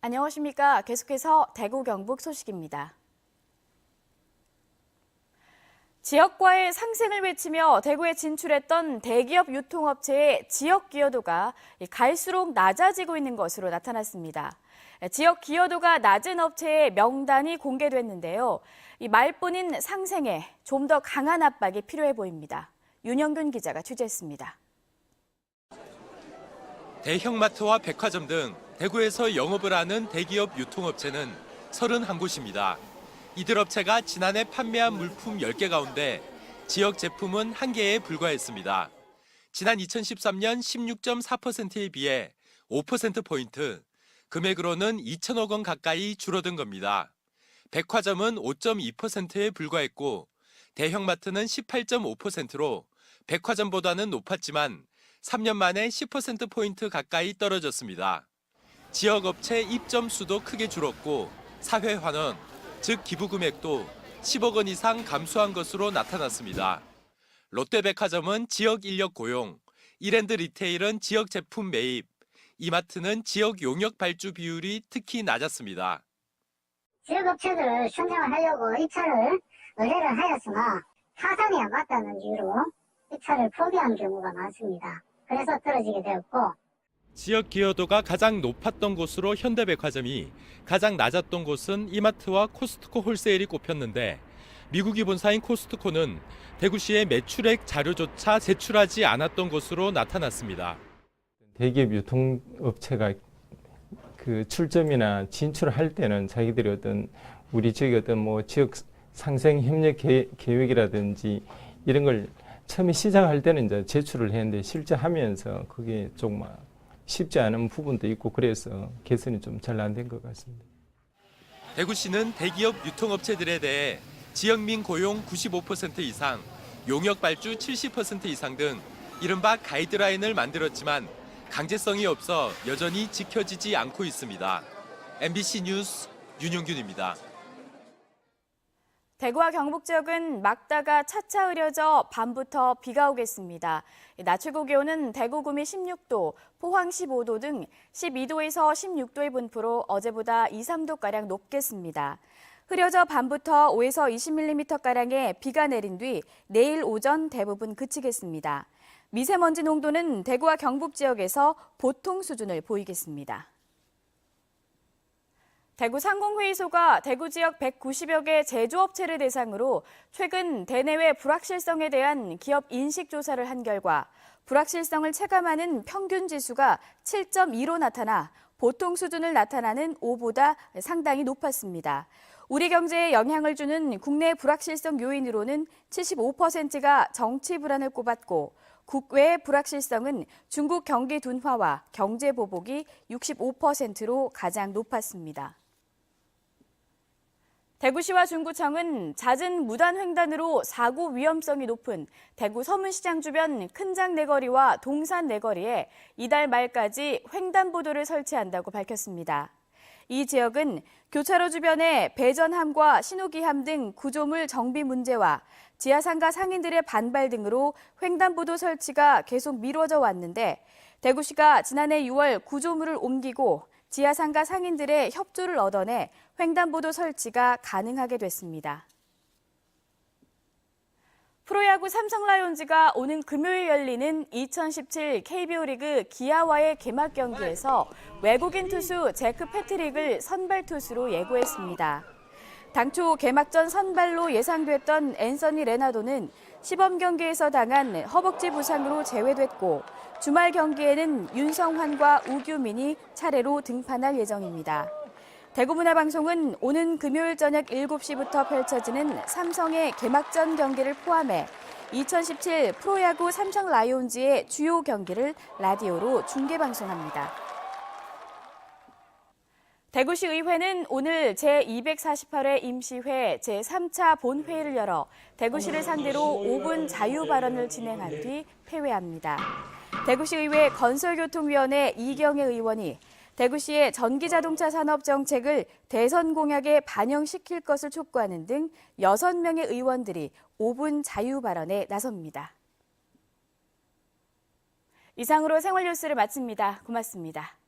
안녕하십니까. 계속해서 대구 경북 소식입니다. 지역과의 상생을 외치며 대구에 진출했던 대기업 유통업체의 지역 기여도가 갈수록 낮아지고 있는 것으로 나타났습니다. 지역 기여도가 낮은 업체의 명단이 공개됐는데요. 이 말뿐인 상생에 좀 더 강한 압박이 필요해 보입니다. 윤영균 기자가 취재했습니다. 대형마트와 백화점 등 대구에서 영업을 하는 대기업 유통업체는 31곳입니다. 이들 업체가 지난해 판매한 물품 10개 가운데 지역 제품은 1개에 불과했습니다. 지난 2013년 16.4%에 비해 5%포인트, 금액으로는 2천억 원 가까이 줄어든 겁니다. 백화점은 5.2%에 불과했고 대형마트는 18.5%로 백화점보다는 높았지만 3년 만에 10%포인트 가까이 떨어졌습니다. 지역업체 입점 수도 크게 줄었고 사회 환원, 즉 기부 금액도 10억 원 이상 감소한 것으로 나타났습니다. 롯데백화점은 지역 인력 고용, 이랜드 리테일은 지역 제품 매입, 이마트는 지역 용역 발주 비율이 특히 낮았습니다. 지역업체들 선정을 하려고 입찰을 의뢰를 하였으나 타산이 안 맞다는 이유로 입찰을 포기한 경우가 많습니다. 그래서 떨어지게 되었고, 지역 기여도가 가장 높았던 곳으로 현대백화점이, 가장 낮았던 곳은 이마트와 코스트코 홀세일이 꼽혔는데 미국이 본사인 코스트코는 대구시의 매출액 자료조차 제출하지 않았던 것으로 나타났습니다. 대기업 유통업체가 그 출점이나 진출할 때는 자기들이 어떤 우리 지역의 어떤 지역 상생 협력 계획이라든지 이런 걸 처음에 시작할 때는 이제 제출을 했는데 실제 하면서 그게 좀 쉽지 않은 부분도 있고 그래서 개선이 좀 잘 안 된 것 같습니다. 대구시는 대기업 유통업체들에 대해 지역민 고용 95% 이상, 용역 발주 70% 이상 등 이른바 가이드라인을 만들었지만 강제성이 없어 여전히 지켜지지 않고 있습니다. MBC 뉴스 윤용균입니다. 대구와 경북 지역은 막다가 차차 흐려져 밤부터 비가 오겠습니다. 낮 최고 기온은 대구 구미 16도, 포항 15도 등 12도에서 16도의 분포로 어제보다 2, 3도가량 높겠습니다. 흐려져 밤부터 5에서 20mm가량의 비가 내린 뒤 내일 오전 대부분 그치겠습니다. 미세먼지 농도는 대구와 경북 지역에서 보통 수준을 보이겠습니다. 대구 상공회의소가 대구 지역 190여 개 제조업체를 대상으로 최근 대내외 불확실성에 대한 기업 인식 조사를 한 결과 불확실성을 체감하는 평균 지수가 7.2로 나타나 보통 수준을 나타나는 5보다 상당히 높았습니다. 우리 경제에 영향을 주는 국내 불확실성 요인으로는 75%가 정치 불안을 꼽았고 국외 불확실성은 중국 경기 둔화와 경제 보복이 65%로 가장 높았습니다. 대구시와 중구청은 잦은 무단 횡단으로 사고 위험성이 높은 대구 서문시장 주변 큰장 내거리와 동산 내거리에 이달 말까지 횡단보도를 설치한다고 밝혔습니다. 이 지역은 교차로 주변의 배전함과 신호기함 등 구조물 정비 문제와 지하상가 상인들의 반발 등으로 횡단보도 설치가 계속 미뤄져 왔는데 대구시가 지난해 6월 구조물을 옮기고 지하상가 상인들의 협조를 얻어내 횡단보도 설치가 가능하게 됐습니다. 프로야구 삼성 라이온즈가 오는 금요일 열리는 2017 KBO 리그 기아와의 개막 경기에서 외국인 투수 제크 패트릭을 선발 투수로 예고했습니다. 당초 개막전 선발로 예상됐던 앤서니 레나도는 시범 경기에서 당한 허벅지 부상으로 제외됐고 주말 경기에는 윤성환과 우규민이 차례로 등판할 예정입니다. 대구문화방송은 오는 금요일 저녁 7시부터 펼쳐지는 삼성의 개막전 경기를 포함해 2017 프로야구 삼성 라이온즈의 주요 경기를 라디오로 중계방송합니다. 대구시 의회는 오늘 제248회 임시회 제3차 본회의를 열어 대구시를 상대로 5분 자유 발언을 진행한 뒤 폐회합니다. 대구시의회 건설교통위원회 이경애 의원이 대구시의 전기자동차 산업 정책을 대선 공약에 반영시킬 것을 촉구하는 등 6명의 의원들이 5분 자유 발언에 나섭니다. 이상으로 생활 뉴스를 마칩니다. 고맙습니다.